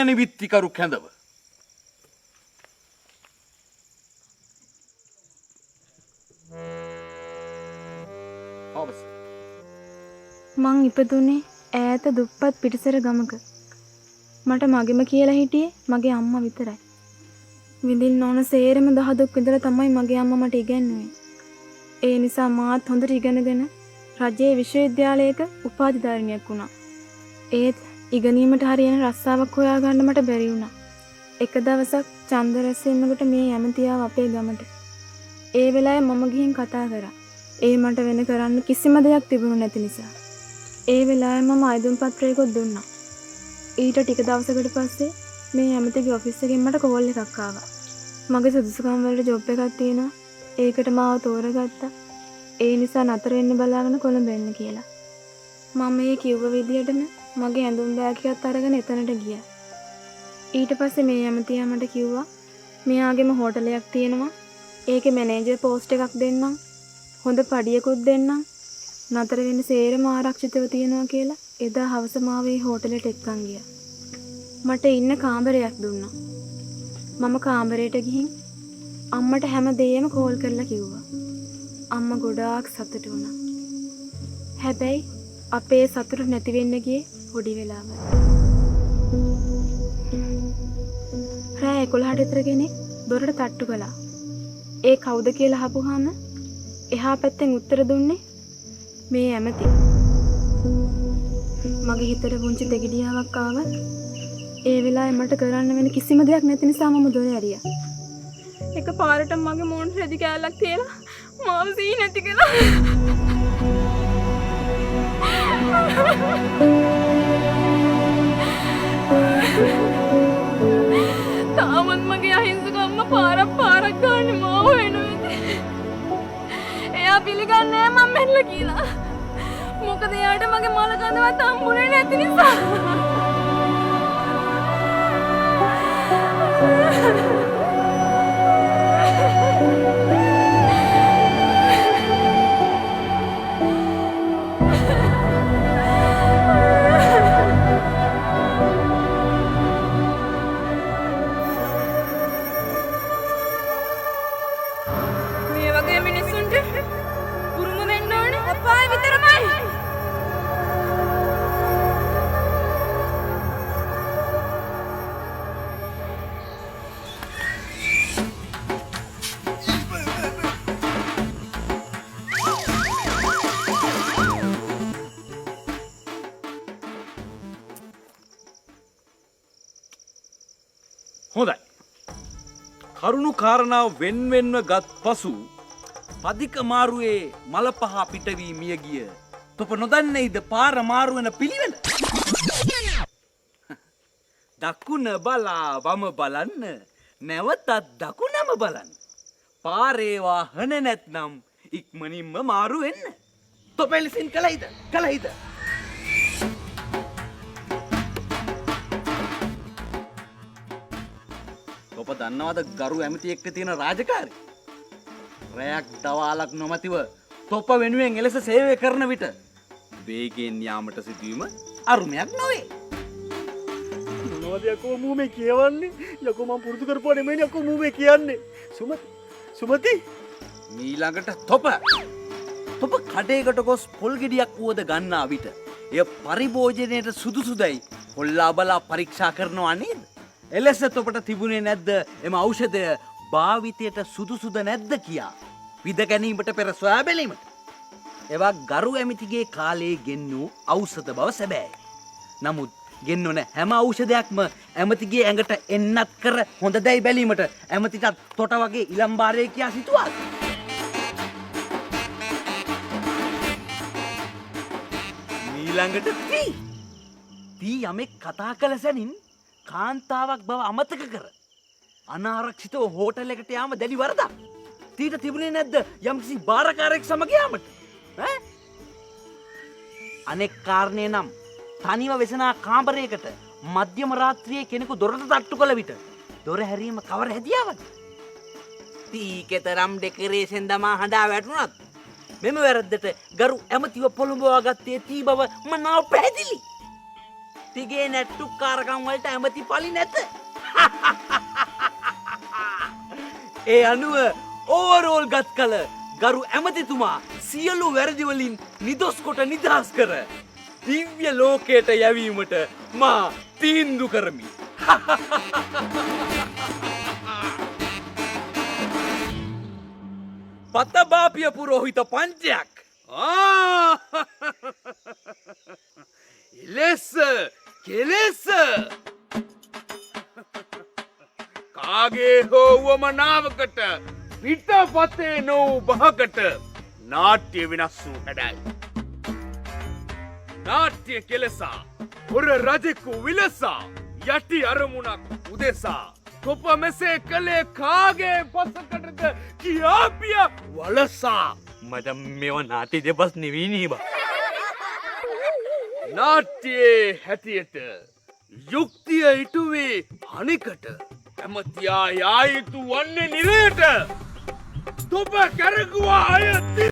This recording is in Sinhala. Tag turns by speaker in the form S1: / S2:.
S1: තුන්වෙනි විත්තිකරු කැඳව.
S2: මං ඉපදුනේ ඈත දුප්පත් පිටිසර ගමක. මට මගෙම කියලා හිටියේ මගේ අම්මා විතරයි. විඳින්න ඕන සේරම දහදුක් විඳලා තමයි මගේ අම්මා මට ඉගැන්නුවේ. ඒ නිසා මාත් හොඳට ඉගෙනගෙන රජයේ විශ්වවිද්‍යාලයක උපාධිධාරිණියක් වුණා. ඒත් ඉගෙනීමට හරියන රස්සාවක් හොයාගන්න මට බැරි වුණා. එක දවසක් ඡන්ද රැස් වෙනකොට මේ ඇමතියාව අපේ ගමට. ඒ වෙලාවේ මම ගිහින් කතා කරා. ඒ මට වෙන කරන්න කිසිම දෙයක් තිබුණු නැති නිසා. ඒ වෙලාවේ මම ආයුධ පත්‍රයකොත් දුන්නා. ඊට ටික දවසකට පස්සේ මේ ඇමතිගේ ඔෆිස් එකෙන් මට කෝල් එකක් ආවා. මගේ සුදුසුකම් වලට ජොබ් එකක් තියෙනවා. ඒකට මාව තෝරගත්තා. ඒ නිසා නතර වෙන්න බලාගෙන කොළඹ එන්න කියලා. මම මේ කිව්ව විදියටම මගේ ඇඳුම් බෑග් එකත් අරගෙන එතනට ගියා. ඊට පස්සේ මේ ඇමතියා මට කිව්වා මෙයාගේම හෝටලයක් තියෙනවා. ඒකේ මැනේජර් පෝස්ට් එකක් දෙන්නම්. හොඳ පඩියකුත් දෙන්නම්. නතර වෙන්න සේරම ආරක්ෂිතව තියෙනවා කියලා එදා හවස මාව ඒ හෝටලෙට එක්කන් ගියා. මට ඉන්න කාමරයක් දුන්නා. මම කාමරයට ගිහින් අම්මට හැම දෙයක්ම කෝල් කරලා කිව්වා. අම්මා ගොඩාක් සතුටු වුණා. හැබැයි අපේ සතුට නැති වෙන්න ගියේ පොඩි වෙලාවක. රෑ 11ට විතර කෙනෙක් දොරට තට්ටු කළා. ඒ කවුද කියලා අහපුවාම එහා පැත්තෙන් උත්තර දුන්නේ මේ ඇමති. මගේ හිතට පුංචි දෙගිඩියාවක් ආවත් ඒ වෙලාවේ මට කරන්න වෙන කිසිම දෙයක් නැති නිසා මම දොර ඇරියා. එක පාරට මගේ මෝන් රෙදි කෑල්ලක් තියලා මාව සී නැති කළා. තාමත් මගේ අහිංසක අම්මා පාරක් ගන්න මාව වෙනුවෙන්. එයා පිළිගන්නේ මම මෙන්න කියලා. මොකද එයාට මගේ මල කඳවත් හම්බුනේ නැති නිසා. මේ වගේ මිනිස්සුන්ට පුරුදු වෙන්න ඕනේ අපාය විතරමයි.
S1: හොඳයි. කරුණු කාරණාව වෙන්වෙන්ව ගත් පසු පදික මාරුවේ මල පහ පිටවී මිය ගිය තොප නොදන්නේද පාර මාරු වෙන පිළිවෙල? දකුණ බලා වම බලන්න නැවතත් දකුණම බලන්න. පාරේ වාහන නැත්නම් ඉක්මනින්ම මාරු වෙන්න. තොප එලෙසින් කළයිද? ඔබ දන්නවද ගරු ඇමති එක්ක තියෙන රාජකාරී? රැයක් දවාලක් නොමැතිව තොප වෙනුවෙන් එලෙස සේවය කරන විට වේගයෙන් යාමට සිදුවීම අරුමයක් නොවේ.
S3: මොනවද යකෝ මූ මේ කියවන්නේ? යකෝ මම පුරුදු කරපුවා නෙමෙයි යකෝ මූ මේ කියන්නේ. සුමති
S1: ඊළඟට තොප කඩේකට ගොස් පොල් ගෙඩියක් වුවද ගන්නා විට එය පරිභෝජනයට සුදුසුදයි හොල්ලා බලා පරීක්ෂා කරනවා නේද? එලෙස තොපට තිබුණේ නැද්ද එම ඖෂධය භාවිතයට සුදුසුද නැද්ද කියා විද ගැනීමට පෙර සොයා බැලීමට? ඒවා ගරු ඇමතිගේ කාලයේ ගෙන්නූ ඖෂධ බව සැබෑයි. නමුත් ගෙන්වන හැම ඖෂධයක්ම ඇමතිගේ ඇඟට එන්නත් කර හොඳදැයි බැලීමට ඇමතිටත් තොට වගේ ඉලම්බාරය කියා සිතුවාද? ඊළඟට තී යමෙක් කතා කළ සැනින් කාන්තාවක් බව අමතක කර අනාරක්ෂිතව හෝටලයකට යාම දැඩි වරදක්. තීට තිබුණේ නැද්ද යම්කිසි බාරකාරයෙක් සමග යාමට? අනෙක් කාරණය නම් තනිව වෙසනා කාමරයකට මධ්‍යම රාත්‍රියේ කෙනෙකු දොරට තට්ටු කළ විට දොර හැරීම කවර හැදියාවද? තී කෙතරම් ඩෙකරේෂන් දමා හඬා වැටුණත් මෙම වැරද්දට ගරු ඇමතිව පොළඹවා ගත්තේ තී බව මනාව පැහැදිලි. කට්ටිගේ නැට්ටුකාරකම් වලට ඇමති පලි නැත. ඒ අනුව ඕවරෝල් ගත් කල ගරු ඇමතිතුමා සියලු වැරදිවලින් නිදොස් කොට නිදහස් කර දිව්‍ය ලෝකයට යැවීමට මා තීන්දු කරමි. පතබාපිය පුරෝහිත පංචයක්. එලෙස කෙලෙස කාගේ හෝ වමනාවකට පිටපතේ නොවූ බහකට නාට්‍ය වෙනස් වූ හැඩයි. නාට්‍ය කෙලෙසා හොර රජෙකු විලසා යටි අරමුණක් උදෙසා තොප මෙසේ කළේ කාගේ පසකටද කියාපිය වලසා. මට මෙව නාට්‍ය දෙපස් නෙවීනී බා. නාට්‍යයේ හැටියට යුක්තිය ඉටුවේ අනිකට ඇමතියා යායුතු වන්නේ නිරයට තොප කැරකුවා අයති.